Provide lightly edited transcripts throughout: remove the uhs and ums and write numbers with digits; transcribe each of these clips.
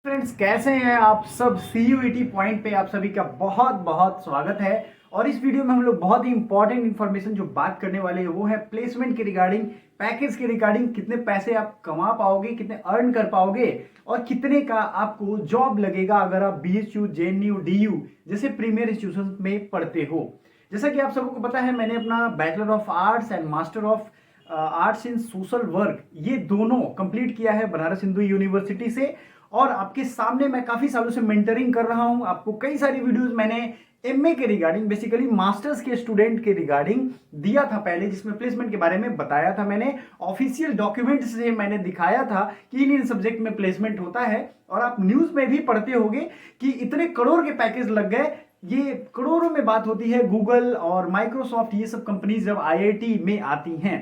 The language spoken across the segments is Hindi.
फ्रेंड्स, कैसे हैं आप सब। CUET पॉइंट पे आप सभी का बहुत बहुत स्वागत है। और इस वीडियो में हम लोग बहुत ही इंपॉर्टेंट इन्फॉर्मेशन जो बात करने वाले हैं वो है प्लेसमेंट के रिगार्डिंग, पैकेज के रिगार्डिंग, कितने पैसे आप कमा पाओगे, कितने अर्न कर पाओगे और कितने का आपको जॉब लगेगा अगर आप BHU, JNU, DU जैसे प्रीमियर इंस्टीट्यूशन में पढ़ते हो। जैसा कि आप सबको पता है, मैंने अपना bachelor of arts and master of arts in social work ये दोनों कंप्लीट किया है बनारस हिंदू यूनिवर्सिटी से। और आपके सामने मैं काफी सालों से मेंटरिंग कर रहा हूं। आपको कई सारी वीडियोस मैंने MA के रिगार्डिंग, बेसिकली मास्टर्स के स्टूडेंट के रिगार्डिंग दिया था पहले, जिसमें प्लेसमेंट के बारे में बताया था। मैंने ऑफिशियल डॉक्यूमेंट से मैंने दिखाया था कि इन सब्जेक्ट में प्लेसमेंट होता है। और आप न्यूज में भी पढ़ते होंगे कि इतने करोड़ के पैकेज लग गए। ये करोड़ों में बात होती है। गूगल और माइक्रोसॉफ्ट ये सब कंपनीज जब IIT में आती हैं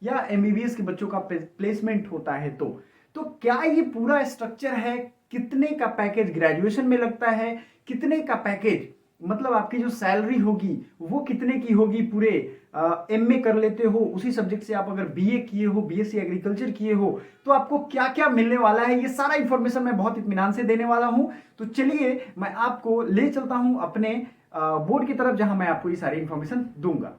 या MBBS के बच्चों का प्लेसमेंट होता है तो क्या ये पूरा स्ट्रक्चर है, कितने का पैकेज ग्रेजुएशन में लगता है, कितने का पैकेज मतलब आपकी जो सैलरी होगी वो कितने की होगी, पूरे MA कर लेते हो उसी सब्जेक्ट से, आप अगर BA किए हो, BSc एग्रीकल्चर किए हो तो आपको क्या क्या मिलने वाला है, ये सारा इंफॉर्मेशन मैं बहुत इत्मीनान से देने वाला हूं। तो चलिए मैं आपको ले चलता हूं अपने बोर्ड की तरफ, जहां मैं आपको ये सारी इंफॉर्मेशन दूंगा।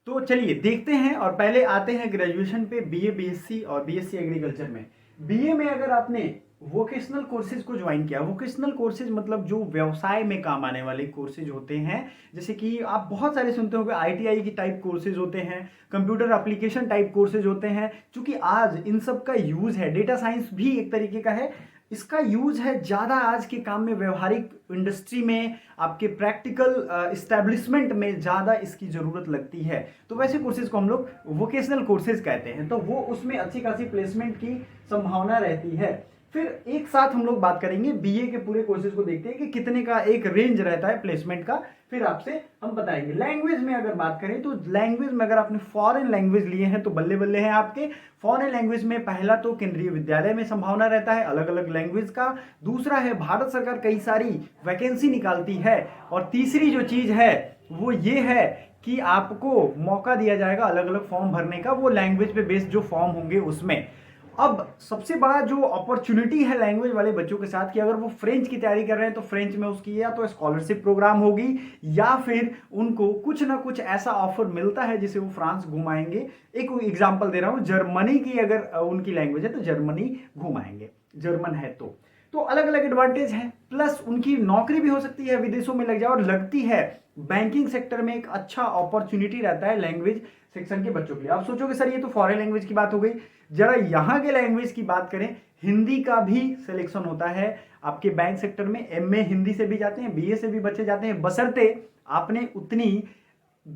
तो चलिए देखते हैं। और पहले आते हैं ग्रेजुएशन पे, BA, BSc और BSc एग्रीकल्चर में। BA में अगर आपने वोकेशनल कोर्सेज को ज्वाइन किया, वोकेशनल कोर्सेज मतलब जो व्यवसाय में काम आने वाले कोर्सेज होते हैं, जैसे कि आप बहुत सारे सुनते होंगे, ITI की टाइप कोर्सेज होते हैं, कंप्यूटर एप्लीकेशन टाइप कोर्सेज होते हैं। क्योंकि आज इन सब का यूज है, डेटा साइंस भी एक तरीके का है, इसका यूज है ज्यादा आज के काम में, व्यवहारिक इंडस्ट्री में, आपके प्रैक्टिकल इस्टेब्लिशमेंट में ज्यादा इसकी जरूरत लगती है। तो वैसे कोर्सेज को हम लोग वोकेशनल कोर्सेज कहते हैं। तो वो उसमें अच्छी खासी प्लेसमेंट की संभावना रहती है। फिर एक साथ हम लोग बात करेंगे BA के पूरे कोर्सेज को, देखते हैं कि कितने का एक रेंज रहता है प्लेसमेंट का, फिर आपसे हम बताएंगे। लैंग्वेज में अगर बात करें तो लैंग्वेज में अगर आपने फॉरेन लैंग्वेज लिए हैं तो बल्ले बल्ले हैं आपके। फॉरेन लैंग्वेज में पहला तो केंद्रीय विद्यालय में संभावना रहता है अलग अलग लैंग्वेज का, दूसरा है भारत सरकार कई सारी वैकेंसी निकालती है, और तीसरी जो चीज है वो ये है कि आपको मौका दिया जाएगा अलग अलग फॉर्म भरने का, वो लैंग्वेज पे बेस्ड जो फॉर्म होंगे उसमें। अब सबसे बड़ा जो अपॉर्चुनिटी है लैंग्वेज वाले बच्चों के साथ कि अगर वो फ्रेंच की तैयारी कर रहे हैं तो फ्रेंच में उसकी या तो स्कॉलरशिप प्रोग्राम होगी या फिर उनको कुछ ना कुछ ऐसा ऑफर मिलता है जिसे वो फ्रांस घुमाएंगे। एक एग्जांपल दे रहा हूं, जर्मनी की अगर उनकी लैंग्वेज है तो जर्मनी घुमाएंगे, जर्मन है तो अलग अलग एडवांटेज है। प्लस उनकी नौकरी भी हो सकती है विदेशों में लग जाए, और लगती है बैंकिंग सेक्टर में एक अच्छा अपॉर्चुनिटी रहता है लैंग्वेज सेक्शन के बच्चों के लिए। आप सोचोगे सर ये तो फॉरेन लैंग्वेज की बात हो गई, जरा यहाँ के लैंग्वेज की बात करें। हिंदी का भी सिलेक्शन होता है आपके बैंक सेक्टर में, MA हिंदी से भी जाते हैं, BA से भी बच्चे जाते हैं, बशर्ते आपने उतनी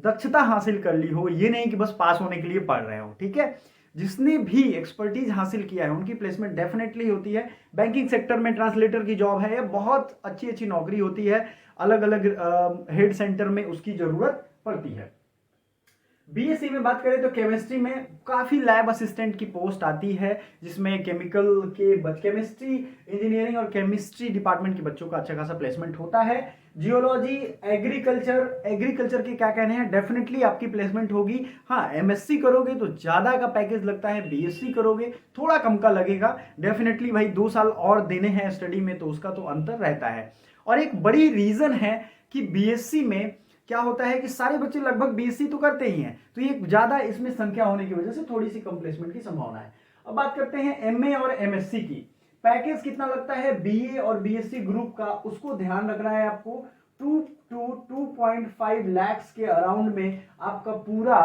दक्षता हासिल कर ली हो, ये नहीं कि बस पास होने के लिए पढ़ रहे हो। ठीक है, जिसने भी एक्सपर्टीज हासिल किया है उनकी प्लेसमेंट डेफिनेटली होती है। बैंकिंग सेक्टर में ट्रांसलेटर की जॉब है, बहुत अच्छी अच्छी नौकरी होती है, अलग अलग हेड सेंटर में उसकी जरूरत पड़ती है। BSc में बात करें तो केमिस्ट्री में काफी लैब असिस्टेंट की पोस्ट आती है, जिसमें केमिस्ट्री इंजीनियरिंग और केमिस्ट्री डिपार्टमेंट के बच्चों का अच्छा खासा प्लेसमेंट होता है। जियोलॉजी, एग्रीकल्चर के क्या कहने हैं, डेफिनेटली आपकी प्लेसमेंट होगी। हाँ, MSc करोगे तो ज्यादा का पैकेज लगता है, BSc करोगे थोड़ा कम का लगेगा। डेफिनेटली भाई 2 साल और देने हैं स्टडी में तो उसका तो अंतर रहता है। और एक बड़ी रीजन है कि BSc में क्या होता है कि सारे बच्चे लगभग BSc तो करते ही हैं, तो ये ज्यादा इसमें संख्या होने की वजह से थोड़ी सी कम प्लेसमेंट की संभावना है। अब बात करते हैं MA और MSc की। पैकेज कितना लगता है BA और BSc ग्रुप का, उसको ध्यान रखना है आपको। 2 to 2.5 लाख के अराउंड में आपका पूरा,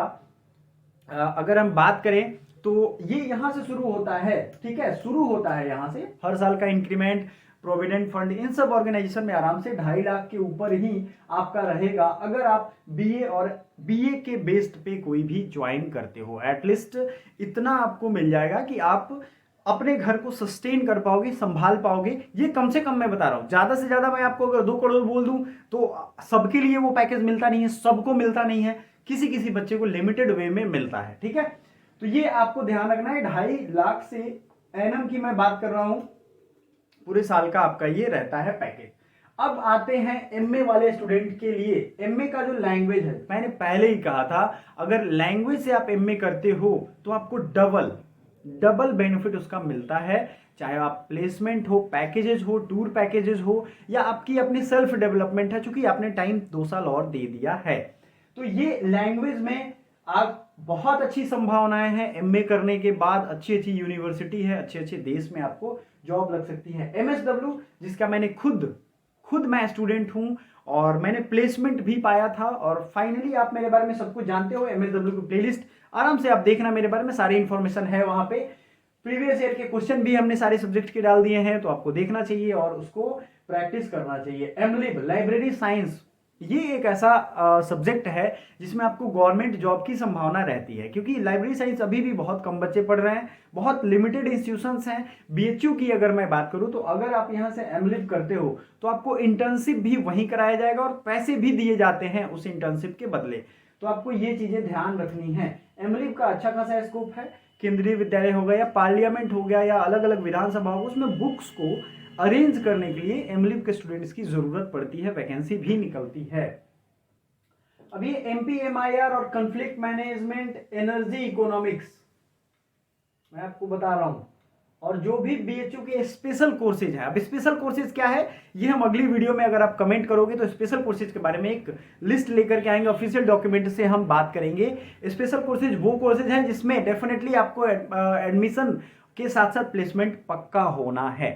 अगर हम बात करें तो ये यहां से शुरू होता है। ठीक है, शुरू होता है यहां से, हर साल का इंक्रीमेंट, प्रोविडेंट फंड, इन सब ऑर्गेनाइजेशन में आराम से 2.5 लाख के ऊपर ही आपका रहेगा अगर आप BA के बेस्ड पे कोई भी ज्वाइन करते हो। एटलीस्ट इतना आपको मिल जाएगा कि आप अपने घर को सस्टेन कर पाओगे, संभाल पाओगे। ये कम से कम मैं बता रहा हूं, ज्यादा से ज्यादा मैं आपको अगर 2 करोड़ बोल दूं तो सबके लिए वो पैकेज मिलता नहीं है, सबको मिलता नहीं है, किसी किसी बच्चे को लिमिटेड वे में मिलता है। ठीक है, तो ये आपको ध्यान रखना है। 2.5 लाख से एनम की मैं बात कर रहा हूं, पूरे साल का आपका ये रहता है पैकेज। अब आते हैं MA वाले स्टूडेंट के लिए। MA का जो लैंग्वेज है, मैंने पहले ही कहा था, अगर लैंग्वेज से आप MA करते हो तो आपको डबल डबल बेनिफिट उसका मिलता है, चाहे आप प्लेसमेंट हो, पैकेजेस हो, टूर पैकेजेस हो, या आपकी अपनी सेल्फ डेवलपमेंट है, चूंकि आपने टाइम 2 साल और दे दिया है। तो ये लैंग्वेज में आप बहुत अच्छी संभावनाएं हैं। एमए करने के बाद अच्छी अच्छी यूनिवर्सिटी है, अच्छे अच्छे देश में आपको जॉब लग सकती है। एमएसडब्ल्यू, जिसका मैंने खुद मैं स्टूडेंट हूं और मैंने प्लेसमेंट भी पाया था, और फाइनली आप मेरे बारे में सब कुछ जानते हो। एमएसडब्ल्यू की प्लेलिस्ट आराम से आप देखना, मेरे बारे में सारी इंफॉर्मेशन है वहां पे। प्रीवियस ईयर के क्वेश्चन भी हमने सारे सब्जेक्ट के डाल दिए हैं, तो आपको देखना चाहिए और उसको प्रैक्टिस करना चाहिए। एमलिब लाइब्रेरी साइंस, ये एक ऐसा सब्जेक्ट है जिसमें आपको गवर्नमेंट जॉब की संभावना रहती है, क्योंकि लाइब्रेरी साइंस अभी भी बहुत कम बच्चे पढ़ रहे हैं, बहुत लिमिटेड इंस्टीट्यूशंस हैं। बीएचयू की अगर मैं बात करूं तो अगर आप यहां से एमलिब करते हो तो आपको इंटर्नशिप भी वहीं कराया जाएगा और पैसे भी दिए जाते हैं उस इंटर्नशिप के बदले। तो आपको ये चीजें ध्यान रखनी है। एमलिब का अच्छा खासा स्कोप है। केंद्रीय विद्यालय हो गया या पार्लियामेंट हो गया या अलग अलग विधानसभा हो, उसमें बुक्स को अरेंज करने के लिए एमलिब के स्टूडेंट्स की जरूरत पड़ती है, वैकेंसी भी निकलती है। अभी एमपीएमआईआर और कॉन्फ्लिक्ट मैनेजमेंट, एनर्जी इकोनॉमिक्स मैं आपको बता रहा हूं, और जो भी बीएचयू के स्पेशल कोर्सेज है। अब स्पेशल कोर्सेज क्या है, ये हम अगली वीडियो में अगर आप कमेंट करोगे तो स्पेशल कोर्सेज के बारे में एक लिस्ट लेकर के आएंगे, ऑफिशियल डॉक्यूमेंट से हम बात करेंगे। स्पेशल कोर्सेज वो कोर्सेज हैं जिसमें डेफिनेटली आपको एडमिशन के साथ साथ प्लेसमेंट पक्का होना है।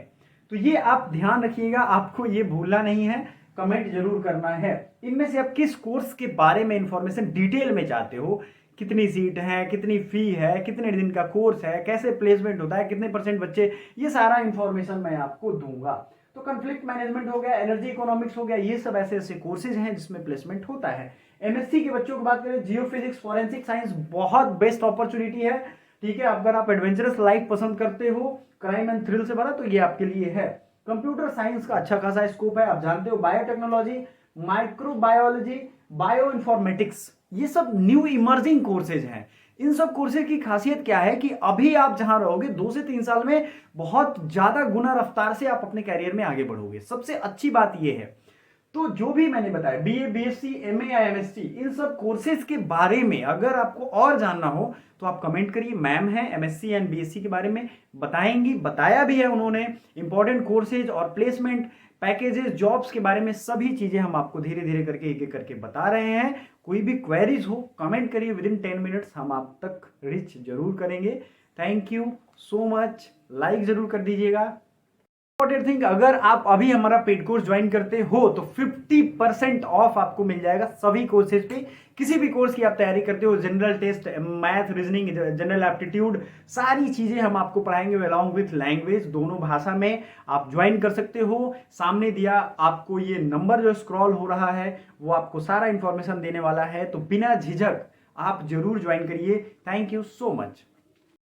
तो ये आप ध्यान रखिएगा, आपको ये भूलना नहीं है, कमेंट जरूर करना है। इनमें से आप किस कोर्स के बारे में इंफॉर्मेशन डिटेल में चाहते हो, कितनी सीट है, कितनी फी है, कितने दिन का कोर्स है, कैसे प्लेसमेंट होता है, कितने % बच्चे, ये सारा इंफॉर्मेशन मैं आपको दूंगा। तो कॉन्फ्लिक्ट मैनेजमेंट हो गया, एनर्जी इकोनॉमिक्स हो गया, ये सब ऐसे ऐसे कोर्सेज हैं जिसमें प्लेसमेंट होता है। एमएससी के बच्चों की बात करें, जियो फिजिक्स, फॉरेंसिक साइंस बहुत बेस्ट अपॉर्चुनिटी है। ठीक है, अगर आप एडवेंचरस लाइफ पसंद करते हो, क्राइम एंड थ्रिल से भरा, तो ये आपके लिए है। कंप्यूटर साइंस का अच्छा खासा स्कोप है, आप जानते हो। बायोटेक्नोलॉजी, माइक्रोबायोलॉजी, बायो इन्फॉर्मेटिक्स, ये सब न्यू इमर्जिंग कोर्सेज हैं। इन सब कोर्सेज की खासियत क्या है कि अभी आप जहां रहोगे 2 से 3 साल में बहुत ज्यादा गुना रफ्तार से आप अपने कैरियर में आगे बढ़ोगे। सबसे अच्छी बात यह है। तो जो भी मैंने बताया, बीए, बीएससी, एमए या एमएससी, इन सब कोर्सेज के बारे में अगर आपको और जानना हो तो आप कमेंट करिए। मैम है एमएससी एंड बीएससी के बारे में बताएंगी, बताया भी है उन्होंने। इंपॉर्टेंट कोर्सेज और प्लेसमेंट पैकेजेस, जॉब्स के बारे में सभी चीजें हम आपको धीरे धीरे करके एक एक करके बता रहे हैं। कोई भी क्वेरीज हो कमेंट करिए, विद इन 10 मिनट्स हम आप तक रीच जरूर करेंगे। Thank you so much. Like जरूर कर दीजिएगा। इंपॉर्टेंट थिंग, अगर आप अभी हमारा पेड कोर्स ज्वाइन करते हो तो 50% ऑफ आपको मिल जाएगा सभी कोर्सेज पे। किसी भी कोर्स की आप तैयारी करते हो, general test, math, reasoning, general aptitude, सारी चीजें हम आपको पढ़ाएंगे अलॉन्ग विथ लैंग्वेज, दोनों भाषा में आप ज्वाइन कर सकते हो। सामने दिया आपको ये नंबर जो स्क्रॉल हो रहा है वो आपको सारा इंफॉर्मेशन देने वाला है, तो बिना झिझक आप जरूर ज्वाइन करिए। Thank you so much.